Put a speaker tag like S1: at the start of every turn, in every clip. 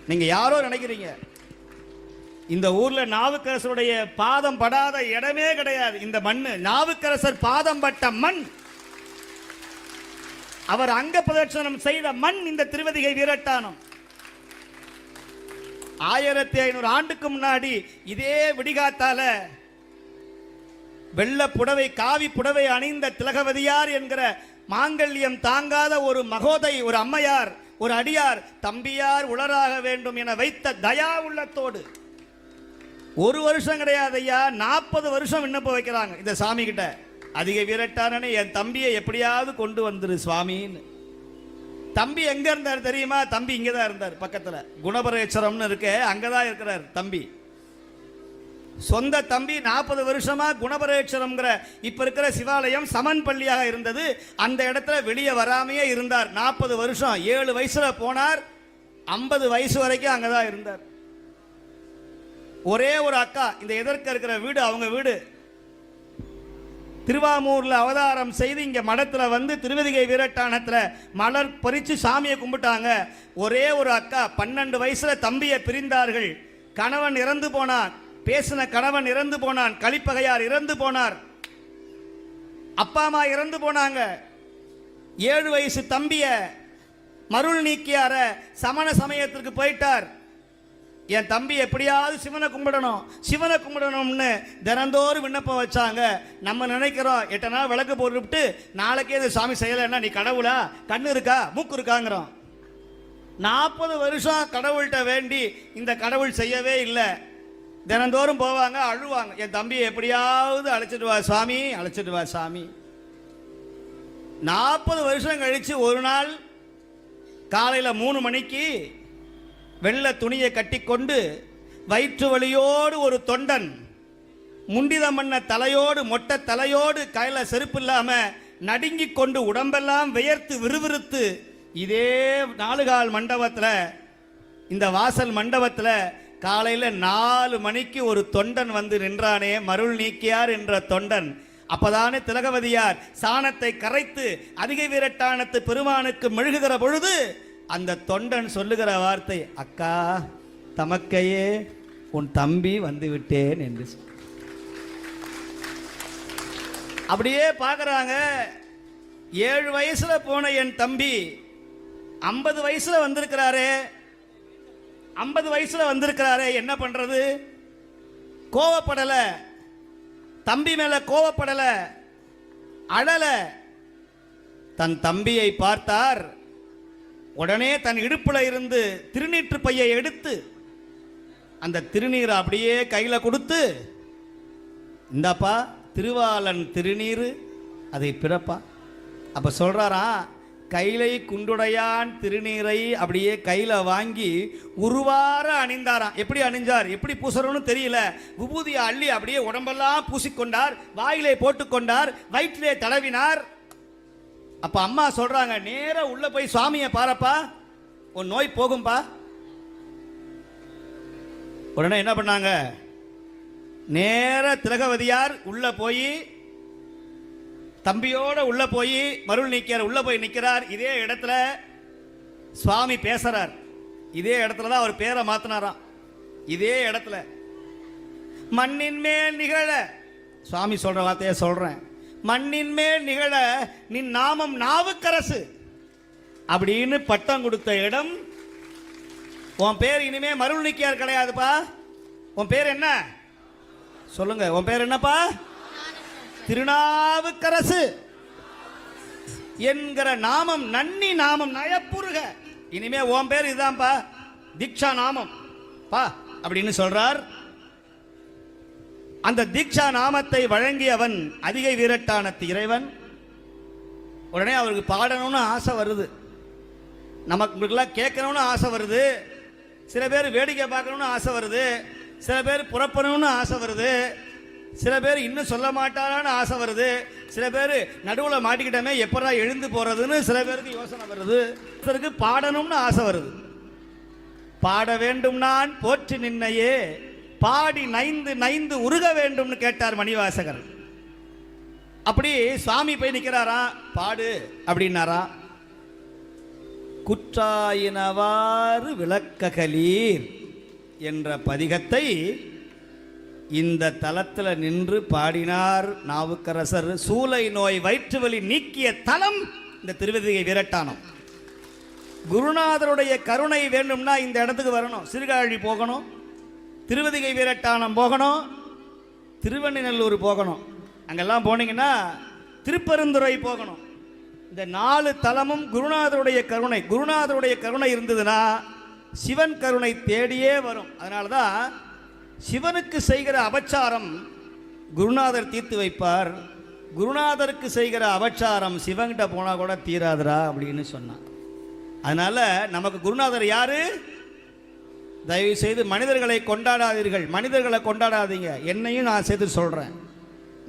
S1: நீங்க யாரோ நினைக்கிறீங்க. இந்த ஊர்ல நாவுக்கரசருடைய பாதம் படாத இடமே கிடையாது. இந்த மண்ணு நாவுக்கரசர் பாதம் பட்ட மண், அவர் அங்க பிரதட்சணம் செய்த மண் இந்த திருவதிகை வீரட்டானம். 1500 ஆண்டுக்கு முன்னாடி இதே விடிகாத்தால வெள்ள புடவை காவி புடவை அணிந்த திலகவதியார் என்கிற மாங்கல்யம் தாங்காத ஒரு மகோதை, ஒரு அம்மையார், ஒரு அடியார் தம்பியார் உளராக வேண்டும் என வைத்த தயா உள்ளத்தோடு ஒரு வருஷம் கிடையாது ஐயா, 40 வருஷம் விண்ணப்பம் வைக்கிறாங்க இந்த சாமி கிட்ட. அதிக வீரட்டானே என் தம்பியை எப்படியாவது கொண்டு வந்துரு சுவாமின்னு. தம்பி எங்க இருந்தார் தெரியுமா? தம்பி இங்கதான் இருந்தார், பக்கத்துல குணபரேஸ்வரம்னு இருக்கு, அங்கதான் இருக்கிறார் தம்பி. சொந்த தம்பி 40 வருஷமா குணபரேஸ்வரம்ங்கிற இப்ப இருக்கிற சிவாலயம் சமன் பள்ளியாக இருந்தது. அந்த இடத்துல வெளியே வராமையே இருந்தார் 40 வருஷம். 7 வயசுல போனார், 50 வயசு வரைக்கும் அங்கதான் இருந்தார். ஒரே ஒரு அக்கா, இந்த எதற்க இருக்கிற வீடு அவங்க வீடு. திருவாமூர்ல அவதாரம் செய்து இங்க மடத்துல வந்து திருவதிகை வீரட்டானத்துல மலர் பறிச்சு சாமியை கும்பிட்டாங்க. ஒரே ஒரு அக்கா 12 வயசுல தம்பியை பிரிந்தார்கள். கணவன் இறந்து போனான், பேசின கணவன் இறந்து போனான், கலிப்பகையார் இறந்து போனார், அப்பா அம்மா இறந்து போனாங்க. 7 வயசு தம்பிய மருள் நீக்கியார சமண சமயத்திற்கு போயிட்டார். என் தம்பி எப்படியாவது சிவனை கும்பிடணும், சிவனை கும்பிடணும்னு தினந்தோறும் விண்ணப்பம் வச்சாங்க. நம்ம நினைக்கிறோம் 8 நாள் விளக்கு போட்டுவிட்டு நாளைக்கே இந்த சாமி செய்யலைன்னா நீ கடவுளா, கண்ணு இருக்கா மூக்கு இருக்காங்கிறோம். 40 வருஷம் கடவுள்கிட்ட வேண்டி இந்த கடவுள் செய்யவே இல்லை. தினந்தோறும் போவாங்க, அழுவாங்க, என் தம்பியை எப்படியாவது அழைச்சிட்டு வா சாமி, அழைச்சிட்டு வா சாமி. 40 வருஷம் கழிச்சு ஒரு நாள் காலையில் 3 மணிக்கு வெள்ளை துணியை கட்டிக்கொண்டு வயிற்று வலியோடு ஒரு தொண்டன் முண்டிதம் பண்ண தலையோடு மொட்டை தலையோடு கையில செருப்பு இல்லாம நடுங்கி கொண்டு உடம்பெல்லாம் வியர்த்து விறுவிறுத்து இதே 4 கால் மண்டபத்தில், இந்த வாசல் மண்டபத்தில் காலையில் 4 மணிக்கு ஒரு தொண்டன் வந்து நின்றானே, மருள் நீக்கியார் என்ற தொண்டன். அப்பதானே திலகவதியார் சாணத்தை கரைத்து அதிக வீரட்டானத்து பெருமானுக்கு மெழுகுகிற பொழுது அந்த தொண்டன் சொல்லுகிற வார்த்தை, அக்கா தமக்கையே உன் தம்பி வந்து விட்டேன் என்று. அப்படியே பார்க்கறாங்க. 7 வயசுல போன என் தம்பி 50 வயசுல வந்திருக்கிறாரே, 50 வயசுல வந்திருக்கிறாரே, என்ன பண்றது? கோவப்படல, தம்பி மேல கோவப்படல, அழல. தன் தம்பியை பார்த்தார். உடனே தன் இடுப்புல இருந்து திருநீற்று பையை எடுத்து அந்த திருநீரை அப்படியே கையில கொடுத்து, இந்தாப்பா திருவாளன் திருநீர், அதை பிறப்பா. அப்ப சொல்றாரா, கைலை குண்டுடையான் திருநீரை அப்படியே கையில வாங்கி உருவார அணிந்தாராம். எப்படி அணிஞ்சார், எப்படி பூசணும்னு தெரியல, விபூதியை அள்ளி அப்படியே உடம்பெல்லாம் பூசிக்கொண்டார், வாயிலே போட்டுக்கொண்டார், வயிற்றிலே தடவினார். அப்ப அம்மா சொல்றாங்க, நேர உள்ள போய் சுவாமியை பாரப்பா, உன் நோய் போகும்பா. உடனே என்ன பண்ணாங்க, நேர திலகவதியார் உள்ள போய் தம்பியோட உள்ள போய் மருள் நீக்கியார் உள்ள போய் நிற்கிறார். இதே இடத்துல சுவாமி பேசுறார். இதே இடத்துல தான் அவர் பேரை மாத்தினாராம். இதே இடத்துல மண்ணின் மேல் நிகழ, சுவாமி சொல்ற வார்த்தையை சொல்றேன், மண்ணின் மேல் நிகழ நின் நாமம் நாவுக்கரசு அப்படின்னு பட்டம் கொடுத்த இடம். உன் பேர் இனிமே மருள் நீக்கியார் கிடையாதுப்பா. உன் பேர் என்ன சொல்லுங்க, உன் பேர் என்னப்பா? திருநாவுக்கரசு என்கிற நாமம், நன்னி நாமம் நயப்புருக. இனிமே உன் பேர் இதுதான்ப்பா, தீட்சா நாமம் பா அப்படின்னு சொல்றார். அந்த தீட்சா நாமத்தை வழங்கியவன் அதிகை வீரட்டானத்து இறைவன். உடனே அவருக்கு பாடணும்னு ஆசை வருது, நமக்குலாம் கேட்கணும்னு ஆசை வருது, சில பேர் வேடிக்கை பார்க்கணும்னு ஆசை வருது, சில பேர் புறப்படணும்னு ஆசை வருது, சில பேர் இன்னும் சொல்ல மாட்டாரான்னு ஆசை வருது, சில பேர் நடுவில் மாட்டிக்கிட்டமே எப்படா எழுந்து போறதுன்னு சில பேருக்கு யோசனை வருது, சிலருக்கு பாடணும்னு ஆசை வருது. பாட வேண்டும் நான் போற்றி நின்னையே, பாடி நைந்து நைந்து உருக வேண்டும்னு கேட்டார் மணிவாசகர். அப்படி சுவாமி போய் நிற்கிறாரா, பாடு அப்படின்னாரா. குற்றாயினவாறு விளக்ககலீர் என்ற பதிகத்தை இந்த தலத்தில் நின்று பாடினார் நாவுக்கரசர். சூலை நோய் வயிற்று வலி நீக்கிய தலம் இந்த திருவதிகை வீரட்டானம். குருநாதருடைய கருணை வேண்டும்னா இந்த இடத்துக்கு வரணும். சீர்காழி போகணும், திருவதிகை வீரட்டானம் போகணும், திருவெண்ணநல்லூர் போகணும். அங்கெல்லாம் போனீங்கன்னா திருப்பெருந்துறை போகணும். இந்த 4 தலமும் குருநாதருடைய கருணை. குருநாதருடைய கருணை இருந்ததுன்னா சிவன் கருணை தேடியே வரும். அதனால தான் சிவனுக்கு செய்கிற அபச்சாரம் குருநாதர் தீர்த்து வைப்பார். குருநாதருக்கு செய்கிற அபச்சாரம் சிவன்கிட்ட போனால் கூட தீராதுரா அப்படின்னு சொன்னான். அதனால் நமக்கு குருநாதர் யாரு? தயவு செய்து மனிதர்களை கொண்டாடாதீர்கள், மனிதர்களை கொண்டாடாதீங்க. என்னையும் நான் சேர்த்து சொல்கிறேன்.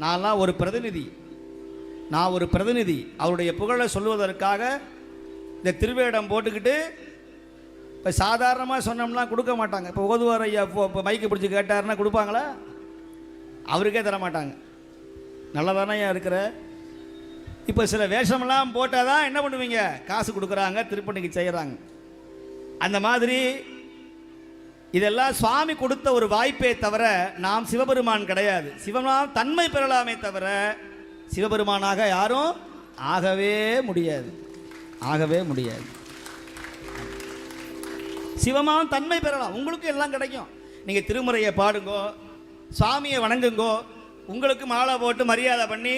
S1: நான்லாம் ஒரு பிரதிநிதி, நான் ஒரு பிரதிநிதி. அவருடைய புகழை சொல்லுவதற்காக இந்த திருவேடம் போட்டுக்கிட்டு இப்போ சாதாரணமாக சொன்னோம்னா கொடுக்க மாட்டாங்க. இப்போ ஓதுவார் ஐயா இப்போ மைக்கு பிடிச்சி கேட்டாருன்னா கொடுப்பாங்களா? அவருக்கே தர மாட்டாங்க. நல்லதானே இருக்கிற. இப்போ சில வேஷமெல்லாம் போட்டால் தான் என்ன பண்ணுவீங்க? காசு கொடுக்குறாங்க, திருப்பணிக்கு செய்கிறாங்க. அந்த மாதிரி இதெல்லாம் சுவாமி கொடுத்த ஒரு வாய்ப்பே தவிர நாம் சிவபெருமான் கிடையாது. சிவபெருமான் தன்மை பெறலாமே தவிர சிவபெருமானாக யாரும் ஆகவே முடியாது, ஆகவே முடியாது. சிவமான் தன்மை பெறலாம், உங்களுக்கு எல்லாம் கிடைக்கும். நீங்கள் திருமுறையை பாடுங்கோ, சுவாமியை வணங்குங்கோ, உங்களுக்கு மாலை போட்டு மரியாதை பண்ணி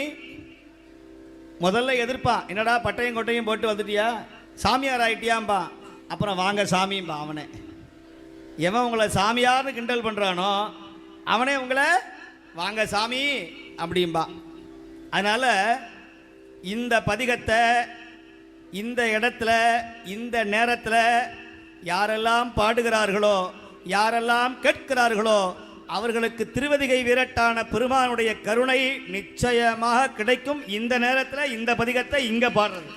S1: முதல்ல எதிர்ப்பான். என்னடா பட்டையும் கொட்டையும் போட்டு வந்துட்டியா, சாமியார் ஆகிட்டியாம்பா. அப்புறம் வாங்க சாமியும்பா. அவனே எவன் உங்களை சாமியார்னு கிண்டல் பண்ணுறானோ அவனே உங்களை வாங்க சாமி அப்படிம்பா. அதனால் இந்த பதிகத்தை இந்த இடத்துல இந்த நேரத்தில் யாரெல்லாம் பாடுகிறார்களோ, யாரெல்லாம் கேட்கிறார்களோ அவர்களுக்கு திருவதிகை வீரட்டான பெருமானுடைய கருணை நிச்சயமாக கிடைக்கும். இந்த நேரத்தில் இந்த பதிகத்தை இங்கே பாடுறது,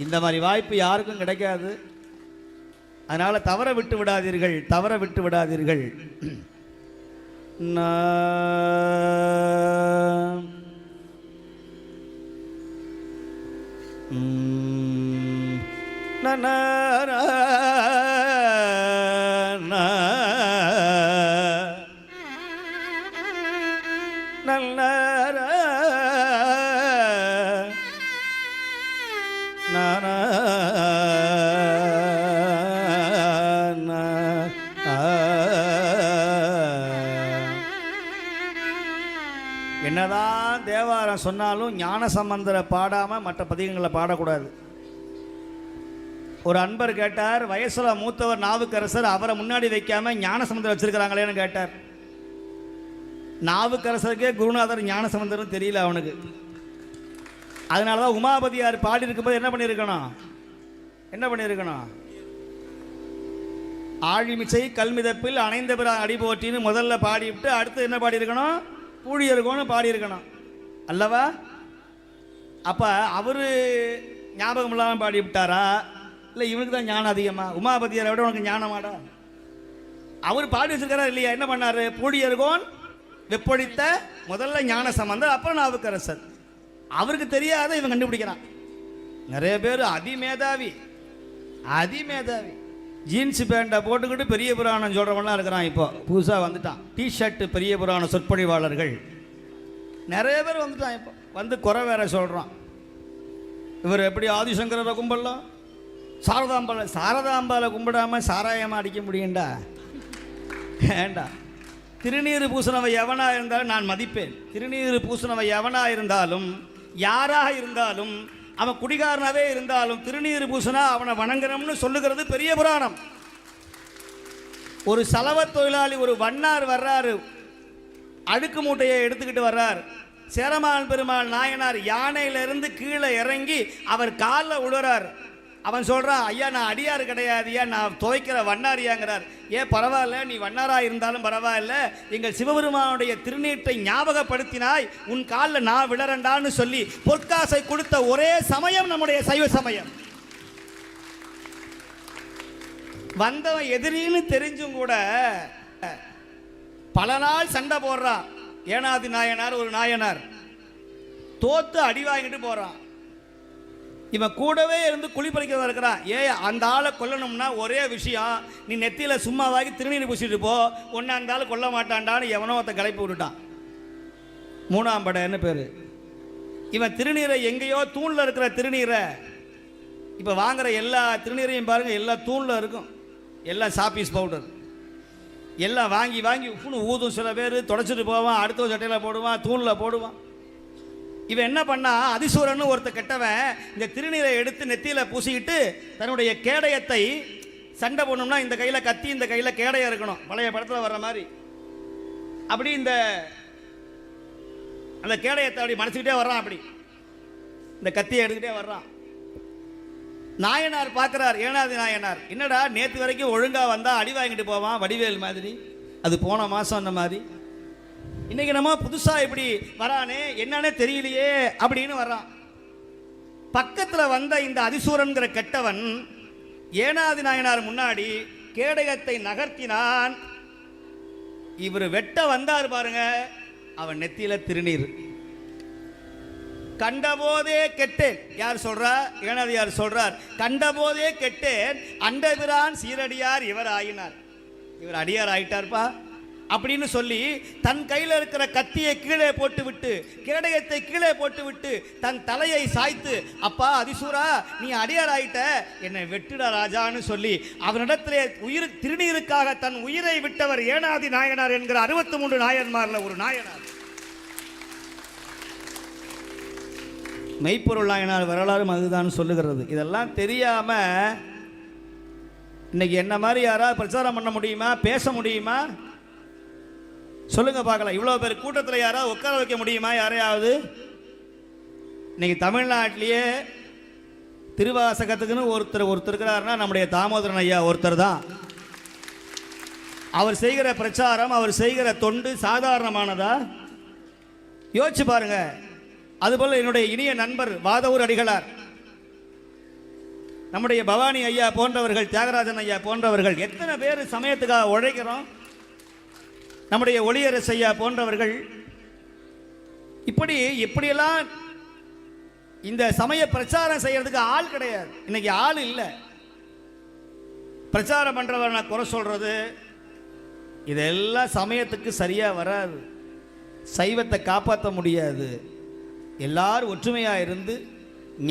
S1: இந்த மாதிரி வாய்ப்பு யாருக்கும் கிடைக்காது. அதனால் தவற விட்டு விடாதீர்கள், தவற விட்டு விடாதீர்கள். என்னதான் தேவாரம் சொன்னாலும் ஞானசம்பந்தரை பாடாமல் மற்ற பதிகங்களை பாடக்கூடாது. ஒரு அன்பர் கேட்டார், வயசுல மூத்தவர் நாவுக்கரசர், அவரை முன்னாடி வைக்காம ஞானசம்பந்தர் வச்சிருக்கிறாங்களேன்னு கேட்டார். நாவுக்கரசருக்கே குருநாதர் ஞானசம்பந்தரும் தெரியல அவனுக்கு. அதனால தான் உமாபதியார் பாடி இருக்கும்போது என்ன பண்ணியிருக்கணும், என்ன பண்ணியிருக்கணும்? ஆழிமிசை கல்மிதப்பில் அணைந்த பிற அடி போட்டின்னு முதல்ல பாடிவிட்டு அடுத்து என்ன பாடியிருக்கணும்? பூழியருக்கோன்னு பாடியிருக்கணும் அல்லவா? அப்போ அவர் ஞாபகம் இல்லாமல் பாடி விட்டாரா, இல்லை இவனுக்கு தான் ஞானம் அதிகமா? உமாபதியாரை விட உனக்கு ஞானமாடா? அவர் பாடி வச்சிருக்காரா இல்லையா? என்ன பண்ணார்? பூழியர்கோன் வெப்பொழித்த முதல்ல ஞானசம்பந்தர், அப்புறம் நாவுக்கரசர். அவருக்கு தெரியாத இவன் கண்டுபிடிக்கிறான். நிறைய பேர் அதிமேதாவி, அதிமேதாவி ஜீன்ஸ் பேண்டை போட்டுக்கிட்டு பெரிய புராணம் சொல்கிறவன்லாம் இருக்கிறான். இப்போ புதுசாக வந்துட்டான், டிஷர்ட்டு பெரிய புராண சொற்பொழிவாளர்கள் நிறைய பேர் வந்துட்டான். இப்போ வந்து குறை வேற சொல்கிறான். இவர் எப்படி ஆதிசங்கரரை கும்பிடலாம், சாரதாம்பாலை கும்பிடாமல் சாராயமாக அடிக்க முடியும்டா? ஏண்டா? திருநீறு பூசணவை எவனாக இருந்தாலும் நான் மதிப்பேன். திருநீறு பூசணவை எவனாக இருந்தாலும், யாராக இருந்தாலும், அவன் குடிகாரனாவே இருந்தாலும் திருநீறு பூசணா அவனை வணங்குறோம்னு சொல்லுகிறது பெரிய புராணம். ஒரு சலவ தொழிலாளி, ஒரு வண்ணார் வர்றாரு, அடுக்கு மூட்டையை எடுத்துக்கிட்டு வர்றார். சேரமான் பெருமாள் நாயனார் யானையிலிருந்து கீழே இறங்கி அவர் காலில் விழுறார். அவன் சொல்கிறான், ஐயா நான் அடியார் கிடையாதுயா, நான் துவைக்கிற வண்ணாரியாங்கிறார். ஏன் பரவாயில்ல, நீ வண்ணாரா இருந்தாலும் பரவாயில்ல, எங்கள் சிவபெருமானுடைய திருநீட்டை ஞாபகப்படுத்தினாய், உன் காலில் நான் விழறண்டான்னு சொல்லி பொற்காசை கொடுத்த ஒரே சமயம் நம்முடைய சைவ சமயம். வந்தவன் எதிரின்னு தெரிஞ்சும் கூட பல நாள் சண்டை போடுறான். ஏனாதி நாயனார் ஒரு நாயனார் தோத்து அடி வாங்கிட்டு போறான். இவன் கூடவே இருந்து குளிப்பறிக்கிறதா இருக்கிறான். அந்த ஆளை கொல்லணும்னா ஒரே விஷயம், நீ நெத்தியில் சும்மாவாகி திருநீர் பூசிட்டு போ, ஒன்று அந்த ஆள் கொல்ல மாட்டான்டான்னு எவனோ ஒருத்த கிளப்பி விட்டுட்டான். 3ஆம் படைன்னு பேர். இவன் திருநீரை எங்கேயோ தூணில் இருக்கிற திருநீரை, இப்போ வாங்குற எல்லா திருநீரையும் பாருங்கள், எல்லா தூணில் இருக்கும், எல்லாம் சாப்பீஸ் பவுடர் எல்லாம் வாங்கி வாங்கி உப்புன்னு ஊதும். சில பேர் தொடச்சிட்டு போவான், அடுத்த சட்டையில் போடுவான், தூணில் போடுவான். இவன் என்ன பண்ணா, அதிசூரன்னு ஒருத்த கெட்டவன் இந்த திருநீரை எடுத்து நெத்தியில் பூசிக்கிட்டு தன்னுடைய கேடயத்தை, சண்டை போடணும்னா இந்த கையில் கத்தி இந்த கையில் கேடயம் இருக்கணும், பழைய படத்தில் வர்ற மாதிரி, அப்படி அந்த கேடயத்தை அப்படி மனசுக்கிட்டே வர்றான். அப்படி இந்த கத்தியை எடுத்துக்கிட்டே வர்றான். நாயனார் பார்க்குறார், ஏனாதி நாயனார், என்னடா நேற்று வரைக்கும் ஒழுங்காக வந்தால் அடி வாங்கிட்டு போவான் வடிவேல் மாதிரி, அது போன மாதம் அந்த மாதிரி, இன்னைக்கு நம்ம புதுசாக இப்படி வரானே என்னன்னே தெரியலையே அப்படின்னு வர்றான். பக்கத்தில் வந்த இந்த அதிசூரன்கிற கெட்டவன் ஏனாதி நாயனார் முன்னாடி கேடயத்தை நகர்த்தினான். இவர் வெட்ட வந்தார் பாருங்க, அவன் நெத்தியில திருநீர். கண்டபோதே கெட்டேன், யார் சொல்றா? ஏனாதியார் சொல்றார், கண்டபோதே கெட்டேன் அண்டபிரான் சீரடியார் இவர் ஆயினார். இவர் அடியார் ஆயிட்டார்ப்பா அப்படின்னு சொல்லி தன் கையில் இருக்கிற கத்தியை கீழே போட்டுவிட்டு, கேடயத்தை கீழே போட்டுவிட்டு தன் தலையை சாய்த்து, அப்பா அதிசூரா நீ அடியார் ஆயிட்ட, என்னை வெட்டுடா ராஜான்னு சொல்லி அவனிடத்திலே திருநீருக்காக தன் உயிரை விட்டவர் ஏனாதி நாயனார் என்கிற 63 நாயன்மார்ல ஒரு நாயனார். மெய்ப்பொருள் நாயனார் வரலாறு அதுதான் சொல்லுகிறது. இதெல்லாம் தெரியாம இன்னைக்கு என்ன மாதிரி யாராவது பிரச்சாரம் பண்ண முடியுமா, பேச முடியுமா? சொல்லுங்க பார்க்கலாம். இவ்வளோ பேர் கூட்டத்தில் யாராவது உட்கார வைக்க முடியுமா யாரையாவது? இன்னைக்கு தமிழ்நாட்டிலேயே திருவாசகத்துக்குன்னு ஒருத்தர் இருக்கிறாருன்னா நம்முடைய தாமோதரன் ஐயா ஒருத்தர் தான். அவர் செய்கிற பிரச்சாரம், அவர் செய்கிற தொண்டு சாதாரணமானதா? யோசிச்சு பாருங்க. அதுபோல் என்னுடைய இனிய நண்பர் வாதவூர் அடிகளார், நம்முடைய பவானி ஐயா போன்றவர்கள், தியாகராஜன் ஐயா போன்றவர்கள், எத்தனை பேர் சமயத்துக்காக உழைக்கிறோம். நம்முடைய ஒளியரசு ஐயா போன்றவர்கள், இப்படியெல்லாம் இந்த சமய பிரச்சாரம் செய்யறதுக்கு ஆள் கிடையாது. இன்னைக்கு ஆள் இல்லை. பிரச்சாரம் பண்றவர் நான் குறை சொல்றது இதெல்லாம் சமயத்துக்கு சரியா வராது. சைவத்தை காப்பாற்ற முடியாது. எல்லாரும் ஒற்றுமையாக இருந்து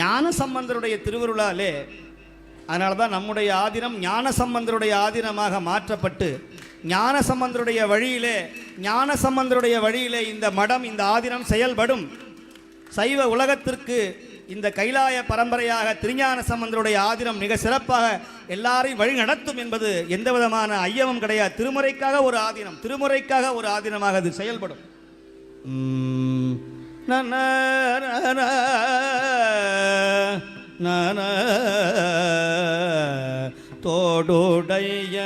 S1: ஞான சம்பந்தருடைய திருவருளாலே, அதனால தான் நம்முடைய ஆதீனம் ஞான சம்பந்தருடைய ஆதீனமாக மாற்றப்பட்டு ஞான சம்பந்தருடைய வழியிலே இந்த மடம், இந்த ஆதீனம் செயல்படும். சைவ உலகத்திற்கு இந்த கைலாய பரம்பரையாக திருஞான சம்பந்தருடைய ஆதீனம் மிக சிறப்பாக எல்லாரையும் வழி நடத்தும் என்பது எந்த விதமான ஐயமும் கிடையாது. திருமுறைக்காக ஒரு ஆதீனமாக அது செயல்படும். தோடுடைய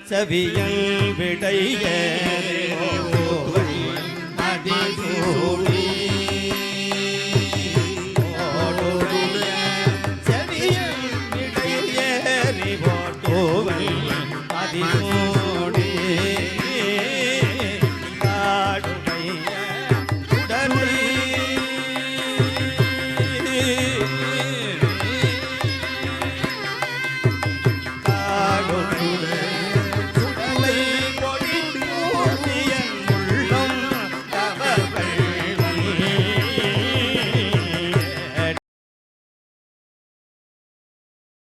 S1: செவியன் விடைய அதிசூடி, தோடுடைய செவியன் விடைய அதிசூடி.